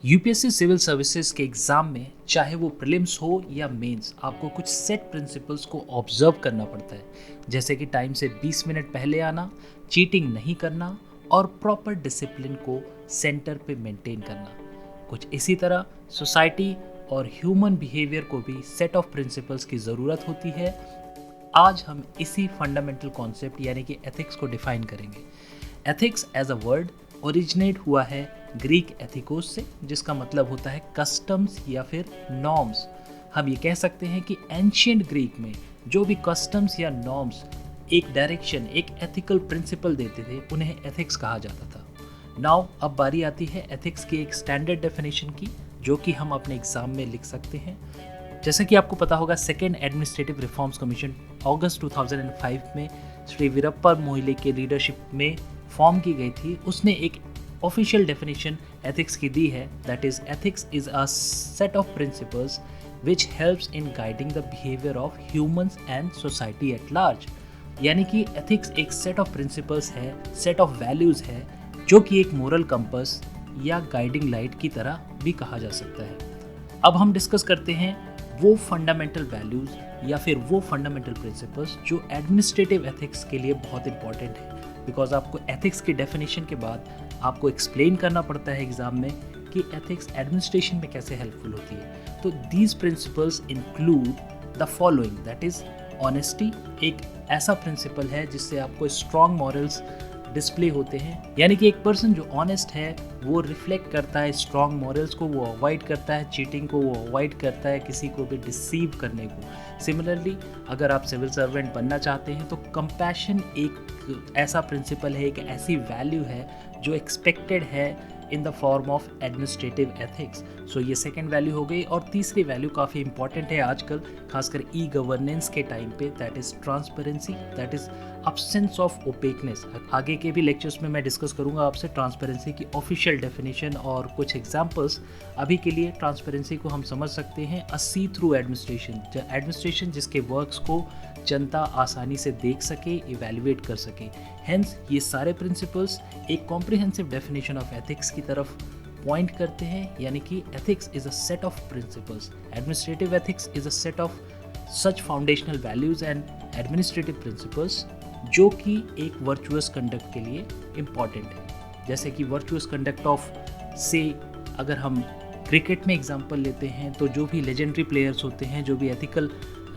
UPSC civil services के exam में चाहे वो प्रीलिम्स हो या मेंस, आपको कुछ सेट प्रिंसिपल्स को ऑब्जर्व करना पड़ता है, जैसे कि टाइम से 20 मिनट पहले आना, चीटिंग नहीं करना और प्रॉपर डिसिप्लिन को सेंटर पे मेंटेन करना। कुछ इसी तरह सोसाइटी और ह्यूमन बिहेवियर को भी सेट ऑफ प्रिंसिपल्स की ज़रूरत होती है। आज हम इसी फंडामेंटल कॉन्सेप्ट यानी कि एथिक्स को डिफाइन करेंगे। Ethics as a word originate हुआ है ग्रीक एथिकोस से, जिसका मतलब होता है कस्टम्स या फिर नॉर्म्स। हम ये कह सकते हैं कि एंशिएंट ग्रीक में जो भी कस्टम्स या नॉर्म्स एक डायरेक्शन, एक एथिकल प्रिंसिपल देते थे, उन्हें एथिक्स कहा जाता था। नाउ अब बारी आती है एथिक्स की एक स्टैंडर्ड डेफिनेशन की, जो कि हम अपने एग्जाम में लिख सकते हैं। जैसे कि आपको पता होगा, सेकेंड एडमिनिस्ट्रेटिव रिफॉर्म्स कमीशन अगस्त 2005 में श्री वीरप्पा मोइली के लीडरशिप में फॉर्म की गई थी। उसने एक ऑफिशियल डेफिनेशन एथिक्स की दी है, that is ethics is a set of principles which helps in guiding the behaviour of humans and society at large. यानी कि एथिक्स एक सेट ऑफ प्रिंसिपल्स है, सेट ऑफ वैल्यूज है, जो कि एक मोरल कंपस या गाइडिंग लाइट की तरह भी कहा जा सकता है। अब हम डिस्कस करते हैं वो फंडामेंटल वैल्यूज या फिर वो फंडामेंटल प्रिंसिपल्स जो एडमिनिस्ट्रेटिव एथिक्स के लिए बहुत इंपॉर्टेंट है, बिकॉज आपको एथिक्स की डेफिनेशन के बाद आपको एक्सप्लेन करना पड़ता है एग्जाम में कि एथिक्स एडमिनिस्ट्रेशन में कैसे हेल्पफुल होती है। तो these principles include the following, that is honesty. एक ऐसा प्रिंसिपल है जिससे आपको स्ट्रॉन्ग मॉरल्स डिस्प्ले होते हैं, यानी कि एक पर्सन जो ऑनेस्ट है वो रिफ्लेक्ट करता है स्ट्रॉन्ग मॉरल्स को, वो अवॉइड करता है चीटिंग को, वो अवॉइड करता है किसी को भी डिसीव करने को। सिमिलरली अगर आप सिविल सर्वेंट बनना चाहते हैं तो कंपैशन एक ऐसा प्रिंसिपल है, एक ऐसी वैल्यू है जो एक्सपेक्टेड है in the form of administrative ethics. So ये सेकेंड वैल्यू हो गई। और तीसरी वैल्यू काफ़ी इंपॉर्टेंट है आजकल, खासकर ई गवर्नेंस के टाइम पे, that is transparency, that is absence of ओपेकनेस। आगे के भी लेक्चर्स में मैं डिस्कस करूंगा आपसे ट्रांसपेरेंसी की ऑफिशियल डेफिनेशन और कुछ एग्जांपल्स। अभी के लिए ट्रांसपेरेंसी को हम समझ सकते हैं अ सी थ्रू एडमिनिस्ट्रेशन, एडमिनिस्ट्रेशन जिसके वर्क्स को जनता आसानी से देख सके, इवैल्यूएट कर सके। हेंस ये सारे प्रिंसिपल्स एक कॉम्प्रिहेंसिव डेफिनेशन ऑफ एथिक्स की तरफ पॉइंट करते हैं, यानी कि ethics is a set of principles, administrative ethics is a set of such foundational values and administrative principles जो कि एक वर्चुअस कंडक्ट के लिए इम्पॉर्टेंट है। जैसे कि वर्चुअस कंडक्ट ऑफ से अगर हम क्रिकेट में एग्जांपल लेते हैं तो जो भी लेजेंडरी प्लेयर्स होते हैं, जो भी एथिकल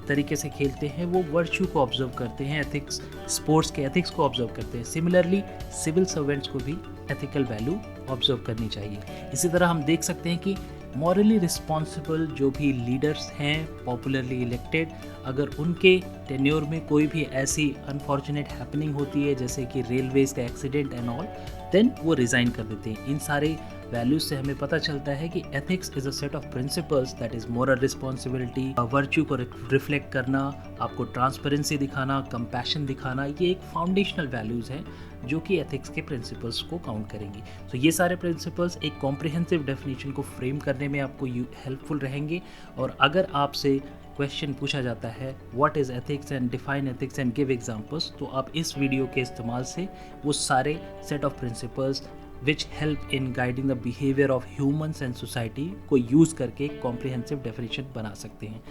तरीके से खेलते हैं, वो वर्च्यू को ऑब्जर्व करते हैं, एथिक्स, स्पोर्ट्स के एथिक्स को ऑब्जर्व करते हैं। सिमिलरली सिविल सर्वेंट्स को भी एथिकल वैल्यू ऑब्जर्व करनी चाहिए। इसी तरह हम देख सकते हैं कि मॉरली रिस्पॉन्सिबल जो भी लीडर्स हैं पॉपुलरली इलेक्टेड, अगर उनके टेन्योर में कोई भी ऐसी अनफॉर्चुनेट हैपनिंग होती है जैसे कि रेलवेज का एक्सीडेंट एंड ऑल, देन वो रिज़ाइन कर देते हैं। इन सारे वैल्यूज से हमें पता चलता है कि ethics is a set of principles, that is moral responsibility, virtue को रिफ्लेक्ट करना, आपको ट्रांसपेरेंसी दिखाना, कंपैशन दिखाना, ये एक फाउंडेशनल वैल्यूज हैं जो कि एथिक्स के प्रिंसिपल्स को काउंट करेंगी। तो ये सारे प्रिंसिपल्स एक कॉम्प्रिहेंसिव डेफिनेशन को फ्रेम करने में आपको हेल्पफुल रहेंगे। और अगर आपसे क्वेश्चन पूछा जाता है what is ethics and define ethics and give examples, तो आप इस वीडियो के इस्तेमाल से वो सारे set of principles which help in guiding the behavior of humans and society को यूज़ करके comprehensive definition बना सकते हैं।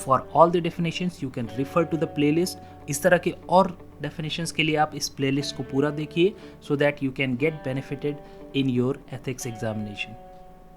For all the definitions you can refer to the playlist। इस तरह के और definitions के लिए आप इस playlist को पूरा देखिए so that you can get benefited in your ethics examination।